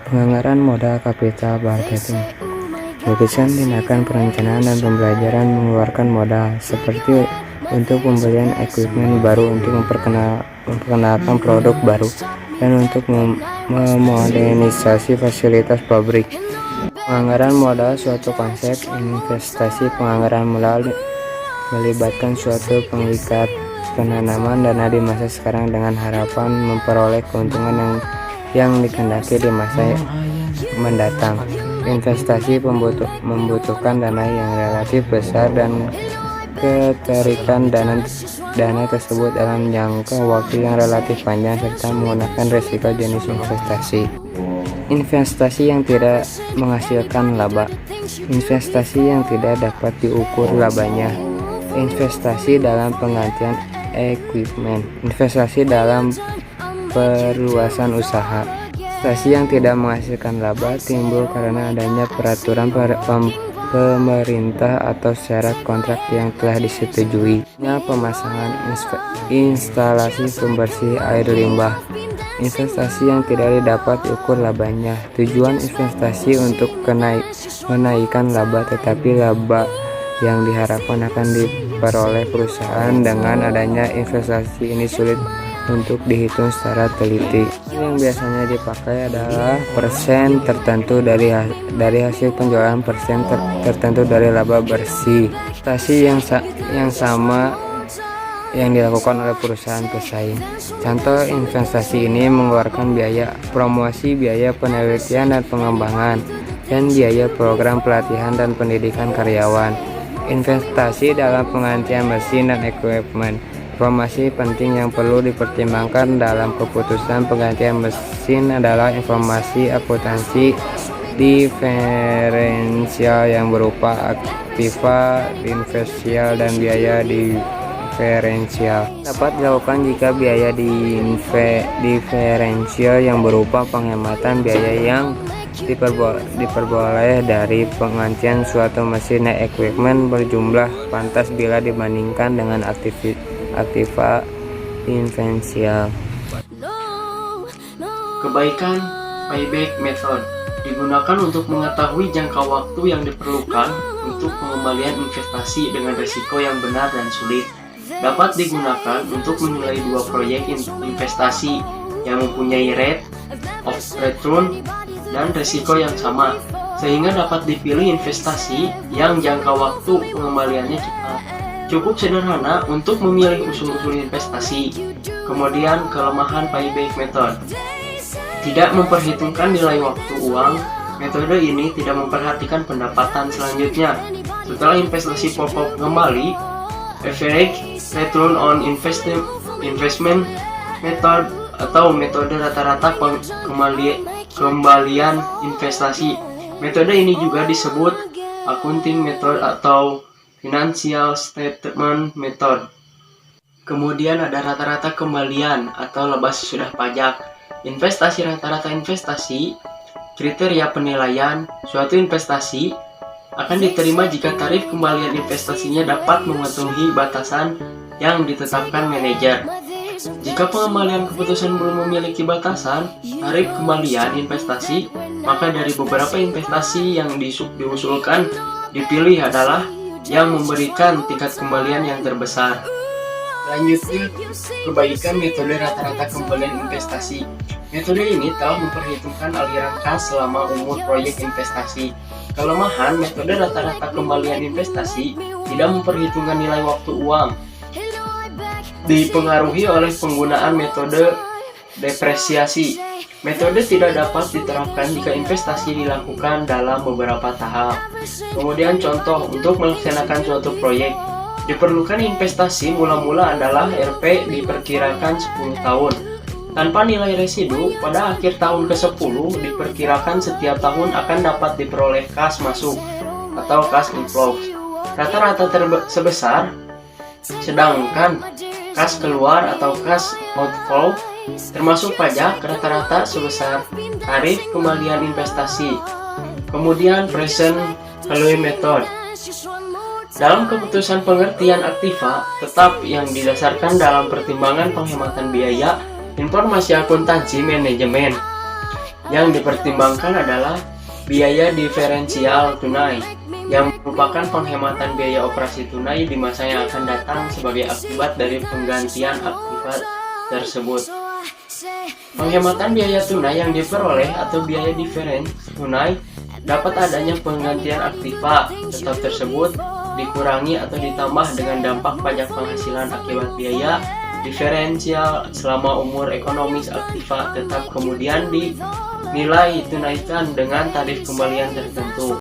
Penganggaran modal kapital marketing meliputi tindakan perencanaan dan pembelajaran mengeluarkan modal seperti untuk pembelian equipment baru untuk memperkenalkan produk baru dan untuk memodernisasi fasilitas pabrik. Penganggaran modal suatu konsep investasi. Penganggaran modal melibatkan suatu pengikat penanaman dana di masa sekarang dengan harapan memperoleh keuntungan yang dikehendaki di masa mendatang. Investasi membutuhkan dana yang relatif besar dan keterikan dana tersebut dalam jangka waktu yang relatif panjang serta menggunakan risiko jenis investasi. Investasi yang tidak menghasilkan laba. Investasi yang tidak dapat diukur labanya. Investasi dalam penggantian equipment. Investasi dalam perluasan usaha. Investasi yang tidak menghasilkan laba timbul karena adanya peraturan pemerintah atau syarat kontrak yang telah disetujui. Pemasangan instalasi pembersih air limbah. Investasi yang tidak dapat diukur labanya. Tujuan investasi untuk menaikkan laba, tetapi laba yang diharapkan akan diperoleh perusahaan dengan adanya investasi ini sulit untuk dihitung secara teliti. Yang biasanya dipakai adalah persen tertentu dari hasil penjualan, persen tertentu dari laba bersih. Investasi yang sama yang dilakukan oleh perusahaan pesaing. Contoh investasi ini mengeluarkan biaya promosi, biaya penelitian dan pengembangan, dan biaya program pelatihan dan pendidikan karyawan. Investasi dalam penggantian mesin dan equipment. Informasi penting yang perlu dipertimbangkan dalam keputusan penggantian mesin adalah informasi akuntansi diferensial yang berupa aktiva diferensial dan biaya diferensial. Dapat dilakukan jika biaya diferensial yang berupa penghematan biaya yang diperboleh dari penggantian suatu mesin dan equipment berjumlah pantas bila dibandingkan dengan aktiva diferensial. Kebaikan payback method digunakan untuk mengetahui jangka waktu yang diperlukan untuk pengembalian investasi dengan risiko yang benar dan sulit. Dapat digunakan untuk menilai dua proyek investasi yang mempunyai rate of return dan risiko yang sama, sehingga dapat dipilih investasi yang jangka waktu pengembaliannya cepat. Cukup sederhana untuk memilih usul-usul investasi. Kemudian kelemahan payback method. Tidak memperhitungkan nilai waktu uang. Metode ini tidak memperhatikan pendapatan selanjutnya. Setelah investasi pokok kembali, average return on investment method atau metode rata-rata kembalian investasi. Metode ini juga disebut accounting method atau financial statement method. Kemudian ada rata-rata kembalian atau laba sesudah pajak. Investasi rata-rata investasi. Kriteria penilaian suatu investasi akan diterima jika tarif kembalian investasinya dapat memenuhi batasan yang ditetapkan manajer. Jika pengembalian keputusan belum memiliki batasan tarif kembalian investasi, maka dari beberapa investasi yang diusulkan dipilih adalah yang memberikan tingkat kembalian yang terbesar. Selanjutnya, kebaikan metode rata-rata kembalian investasi. Metode ini telah memperhitungkan aliran kas selama umur proyek investasi. Kelemahan metode rata-rata kembalian investasi tidak memperhitungkan nilai waktu uang. Dipengaruhi oleh penggunaan metode depresiasi. Metode tidak dapat diterapkan jika investasi dilakukan dalam beberapa tahap. Kemudian contoh untuk melaksanakan suatu proyek. Diperlukan investasi mula-mula adalah RP diperkirakan 10 tahun. Tanpa nilai residu, pada akhir tahun ke-10 diperkirakan setiap tahun akan dapat diperoleh kas masuk atau kas inflow rata-rata sebesar, sedangkan kas keluar atau kas outflow termasuk pajak rata-rata sebesar tarif kembalian investasi. Kemudian present value method. Dalam keputusan pengertian aktiva tetap yang didasarkan dalam pertimbangan penghematan biaya, informasi akuntansi manajemen. Yang dipertimbangkan adalah biaya diferensial tunai, yang merupakan penghematan biaya operasi tunai di masa yang akan datang sebagai akibat dari penggantian aktiva tersebut. Penghematan biaya tunai yang diperoleh atau biaya diferen tunai dapat adanya penggantian aktiva tetap tersebut dikurangi atau ditambah dengan dampak pajak penghasilan akibat biaya diferensial selama umur ekonomis aktiva tetap, kemudian dinilai tunaikan dengan tarif kembalian tertentu.